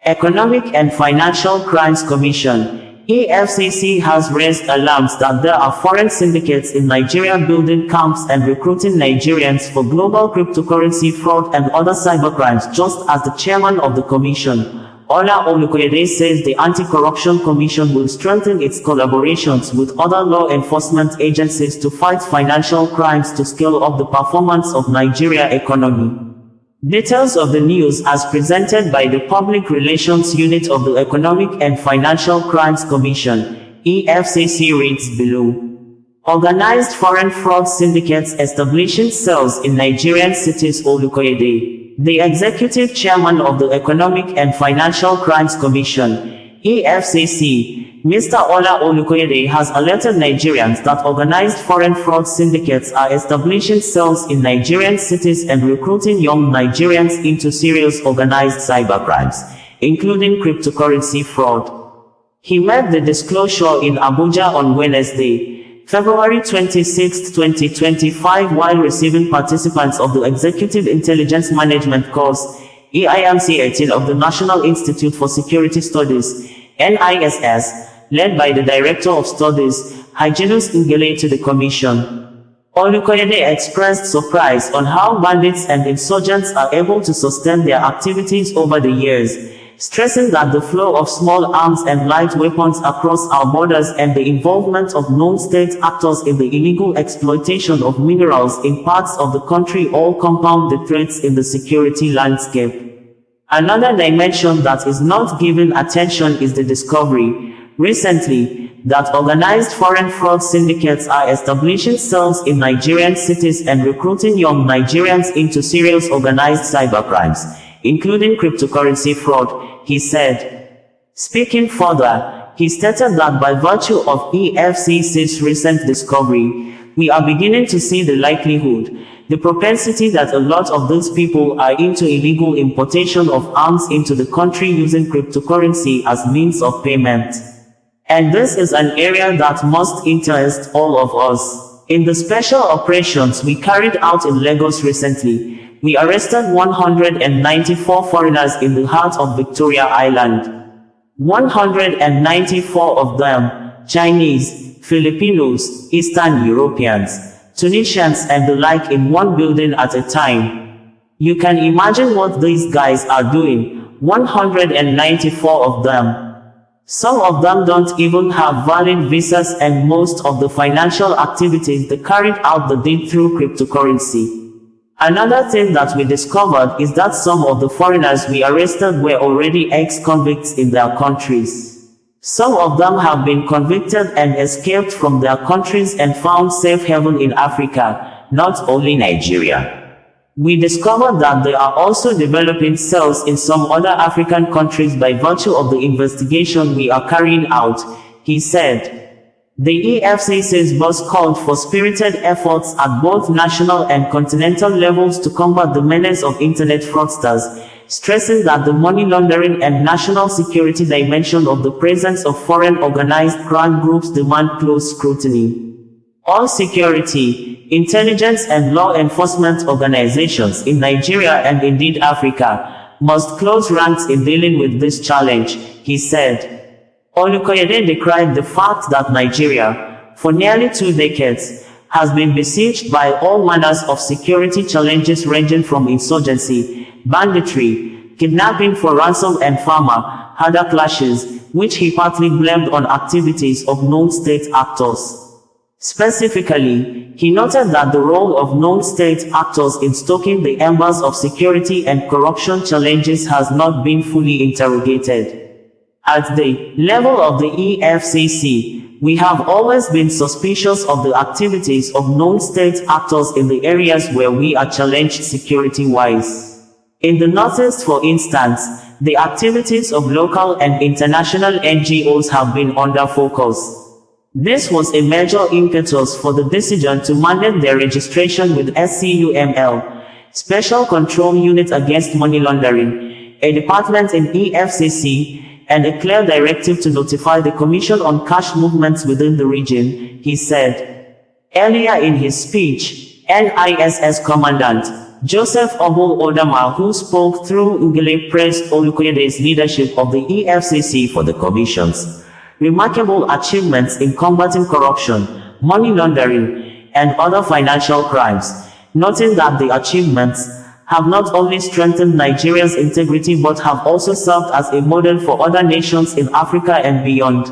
Economic and Financial Crimes Commission (EFCC) has raised alarms that there are foreign syndicates in Nigeria building camps and recruiting Nigerians for global cryptocurrency fraud and other cybercrimes, just as the chairman of the commission, Ola Olukoyede, says the Anti-Corruption Commission will strengthen its collaborations with other law enforcement agencies to fight financial crimes to scale up the performance of Nigeria economy. Details of the news as presented by the Public Relations Unit of the Economic and Financial Crimes Commission, EFCC, reads below. Organized foreign fraud syndicates establishing cells in Nigerian cities. Olukoyede, the executive chairman of the Economic and Financial Crimes Commission, EFCC, Mr. Ola Olukoyede, has alerted Nigerians that organized foreign fraud syndicates are establishing cells in Nigerian cities and recruiting young Nigerians into serious organized cybercrimes, including cryptocurrency fraud. He made the disclosure in Abuja on Wednesday, February 26, 2025, while receiving participants of the Executive Intelligence Management course, EIMC 18 of the National Institute for Security Studies, NISS, led by the Director of Studies, Hyginus Ngele, to the Commission. Olukoyede expressed surprise on how bandits and insurgents are able to sustain their activities over the years, stressing that the flow of small arms and light weapons across our borders and the involvement of known state actors in the illegal exploitation of minerals in parts of the country all compound the threats in the security landscape. Another dimension that is not given attention is the discovery, recently, that organized foreign fraud syndicates are establishing cells in Nigerian cities and recruiting young Nigerians into serious organized cybercrimes, including cryptocurrency fraud, he said. Speaking further, he stated that by virtue of EFCC's recent discovery, we are beginning to see the likelihood, the propensity that a lot of those people are into illegal importation of arms into the country using cryptocurrency as means of payment. And this is an area that must interest all of us. In the special operations we carried out in Lagos recently, we arrested 194 foreigners in the heart of Victoria Island. 194 of them, Chinese, Filipinos, Eastern Europeans, Tunisians and the like, in one building at a time. You can imagine what these guys are doing, 194 of them. Some of them don't even have valid visas, and most of the financial activities they carried out they did through cryptocurrency. Another thing that we discovered is that some of the foreigners we arrested were already ex-convicts in their countries. Some of them have been convicted and escaped from their countries and found safe haven in Africa, not only Nigeria. We discovered that they are also developing cells in some other African countries by virtue of the investigation we are carrying out, he said. The EFCC's boss called for spirited efforts at both national and continental levels to combat the menace of internet fraudsters, stressing that the money laundering and national security dimension of the presence of foreign organized crime groups demand close scrutiny. All security, intelligence and law enforcement organizations in Nigeria and indeed Africa must close ranks in dealing with this challenge, he said. Olukoyede decried the fact that Nigeria, for nearly 2 decades, has been besieged by all manners of security challenges ranging from insurgency, banditry, kidnapping for ransom and farmer-herder clashes, which he partly blamed on activities of known state actors. Specifically, he noted that the role of known state actors in stoking the embers of security and corruption challenges has not been fully interrogated. At the level of the EFCC, we have always been suspicious of the activities of known state actors in the areas where we are challenged security-wise. In the Northeast, for instance, the activities of local and international NGOs have been under focus. This was a major impetus for the decision to mandate their registration with SCUML, Special Control Unit Against Money Laundering, a department in EFCC, and a clear directive to notify the Commission on cash movements within the region, he said. Earlier in his speech, NISS Commandant Joseph Obul Odama, who spoke through Ugele, praised Olukoyede's leadership of the EFCC for the Commission's remarkable achievements in combating corruption, money laundering, and other financial crimes, noting that the achievements have not only strengthened Nigeria's integrity but have also served as a model for other nations in Africa and beyond.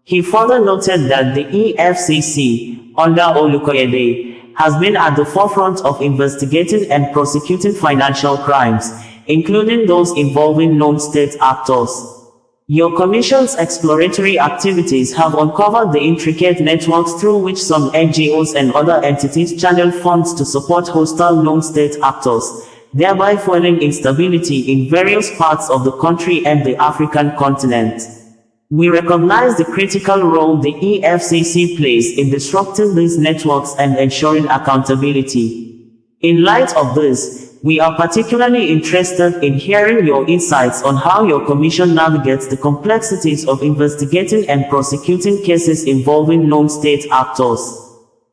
He further noted that the EFCC, under Olukoyede, has been at the forefront of investigating and prosecuting financial crimes, including those involving non-state actors. Your Commission's exploratory activities have uncovered the intricate networks through which some NGOs and other entities channel funds to support hostile non-state actors, thereby fueling instability in various parts of the country and the African continent. We recognize the critical role the EFCC plays in disrupting these networks and ensuring accountability. In light of this, we are particularly interested in hearing your insights on how your Commission navigates the complexities of investigating and prosecuting cases involving non-state actors.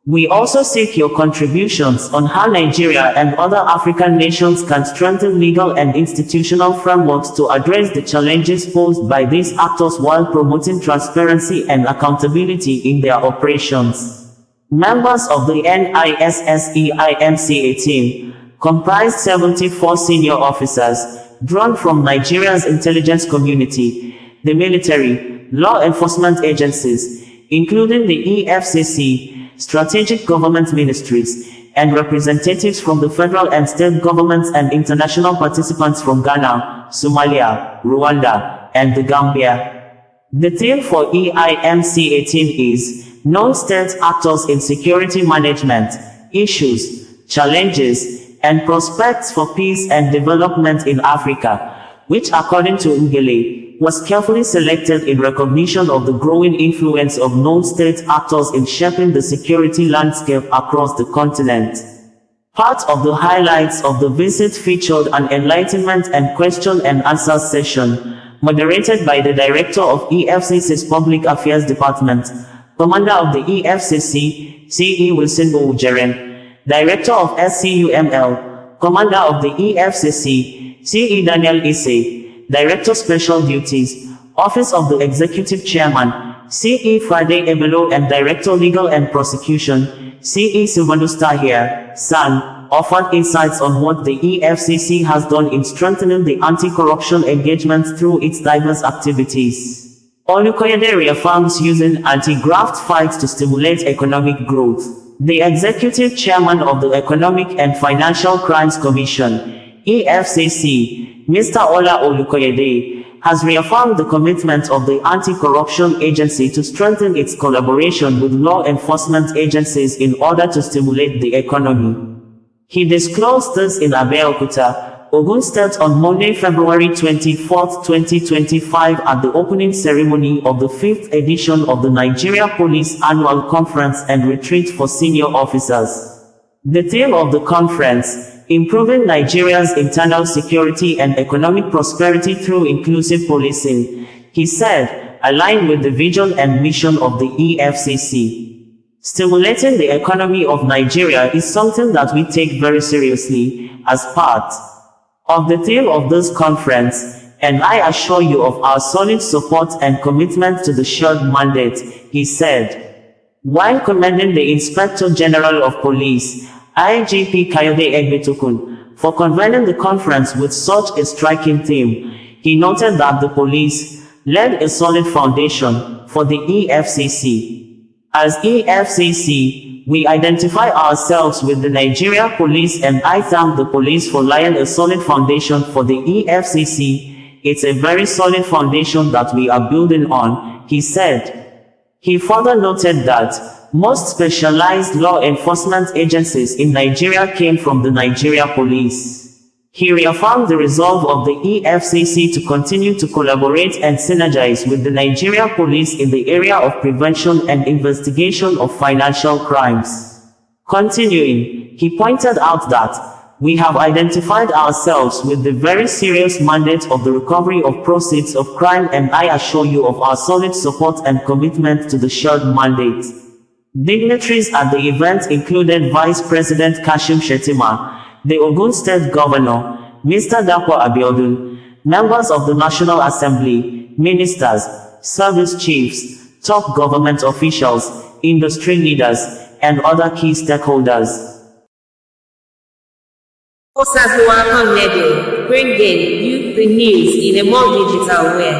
We also seek your contributions on how Nigeria and other African nations can strengthen legal and institutional frameworks to address the challenges posed by these actors while promoting transparency and accountability in their operations. Members of the NISSEIMCA team comprised 74 senior officers, drawn from Nigeria's intelligence community, the military, law enforcement agencies, including the EFCC, strategic government ministries, and representatives from the federal and state governments and international participants from Ghana, Somalia, Rwanda, and the Gambia. The theme for EIMCA team is Non-State Actors in Security Management, Issues, Challenges, and Prospects for Peace and Development in Africa, which according to Ugele, was carefully selected in recognition of the growing influence of non-state actors in shaping the security landscape across the continent. Part of the highlights of the visit featured an enlightenment and question and answer session, moderated by the Director of EFCC's Public Affairs Department, Commander of the EFCC, CE Wilson Ujeren, Director of SCUML, Commander of the EFCC, CE Daniel Isse, Director Special Duties, Office of the Executive Chairman, CE Friday Ebelo, and Director Legal and Prosecution, CE Silvanus Tahir, SAN, offered insights on what the EFCC has done in strengthening the anti-corruption engagement through its diverse activities. Olukoyede reaffirms using anti-graft fights to stimulate economic growth. The Executive Chairman of the Economic and Financial Crimes Commission, EFCC, Mr. Ola Olukoyede, has reaffirmed the commitment of the Anti-Corruption Agency to strengthen its collaboration with law enforcement agencies in order to stimulate the economy. He disclosed this in Abeokuta, Ogun State on Monday, February 24, 2025 at the opening ceremony of the 5th edition of the Nigeria Police Annual Conference and Retreat for Senior Officers. The theme of the conference, Improving Nigeria's Internal Security and Economic Prosperity Through Inclusive Policing, he said, aligned with the vision and mission of the EFCC. Stimulating the economy of Nigeria is something that we take very seriously, as part of the theme of this conference, and I assure you of our solid support and commitment to the shared mandate, he said. While commending the Inspector General of Police, IGP Kayode Egbetukun, for convening the conference with such a striking theme, he noted that the police laid a solid foundation for the EFCC. As EFCC, we identify ourselves with the Nigeria Police, and I thank the police for laying a solid foundation for the EFCC. It's a very solid foundation that we are building on, he said. He further noted that most specialized law enforcement agencies in Nigeria came from the Nigeria Police. He reaffirmed the resolve of the EFCC to continue to collaborate and synergize with the Nigeria Police in the area of prevention and investigation of financial crimes. Continuing, he pointed out that we have identified ourselves with the very serious mandate of the recovery of proceeds of crime, and I assure you of our solid support and commitment to the shared mandate. Dignitaries at the event included Vice President Kashim Shettima, the Ogun State Governor, Mr. Dapo Abiodun, members of the National Assembly, ministers, service chiefs, top government officials, industry leaders, and other key stakeholders. Osazuwa Connect, bringing you the news in a more digital way.